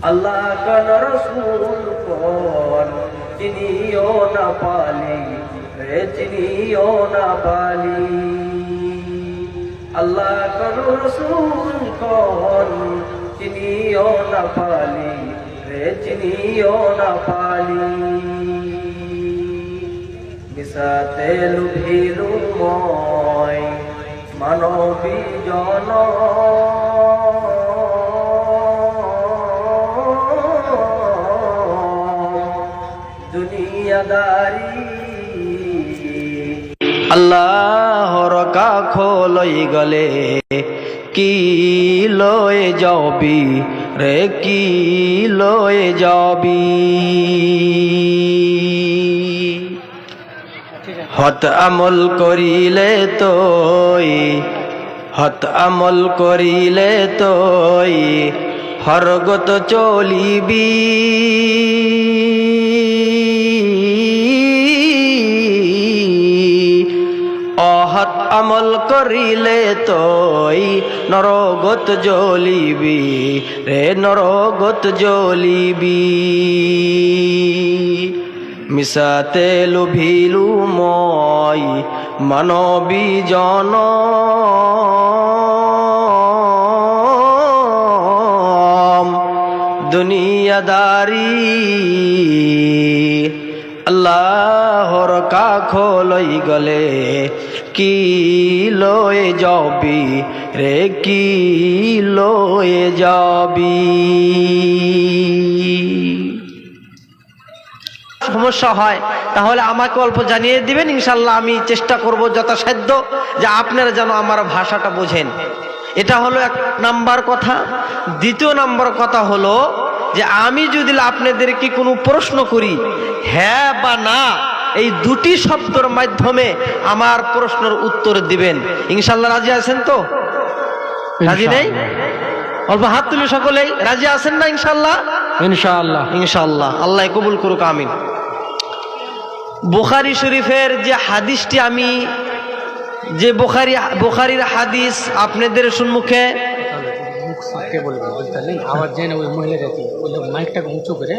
আল্লাহ কান রসুল কোন চিনিও না পালি রে চিনিও না পালি। আল্লাহ কান রসুল কোন চিনিও না পালি রে চিনিও না পালি। মিশাতে লুভিলু মই মানবী জন দুনিয়াদারি। আল্লাহর কাখ লই গলে কি লয়ে যাবি রে কি লয়ে যাবি। হত আমল করিলে তোই হত আমল করিলে তোই হরগত চলিবি। অহত আমল করিলে তোই নরগত জ্বলিবি রে নরগত জ্বলিবি। মিশাতে লুভিলু মই মানবী জন দুনিয়াদারি। আল্লাহর কাখ লই গলে কি লয়ে যাবি রে কি লয়ে যাবি। সমস্যা হয় তাহলে আমাকে অল্প জানিয়ে দিবেন, ইনশাল্লাহ আমি চেষ্টা করব যথাসাধ্য যে আপনারা যেন আমার ভাষাটা বোঝেন। এটা হলো এক নাম্বার কথা। দ্বিতীয় নাম্বার কথা হলো যে আমি যদি আপনাদেরকে কোনো প্রশ্ন করি, হ্যাঁ বা না এই দুটি শব্দের মাধ্যমে আমার প্রশ্নের উত্তর দিবেন। ইনশাল্লাহ রাজি আছেন তো? রাজি নেই? অল্প হাত তুলে সকলেই রাজি আছেন না? ইনশাল্লাহ ইনশাআল্লাহ ইনশাআল্লাহ। আল্লাহ কবুল করুক, আমিন। বুখারী শরীফের যে হাদিসটি আমি যে বুখারীর হাদিস আপনাদের সম্মুখে আওয়াজ যায় না, ওই মহিলাটা কি মাইকটাকে উঁচু করে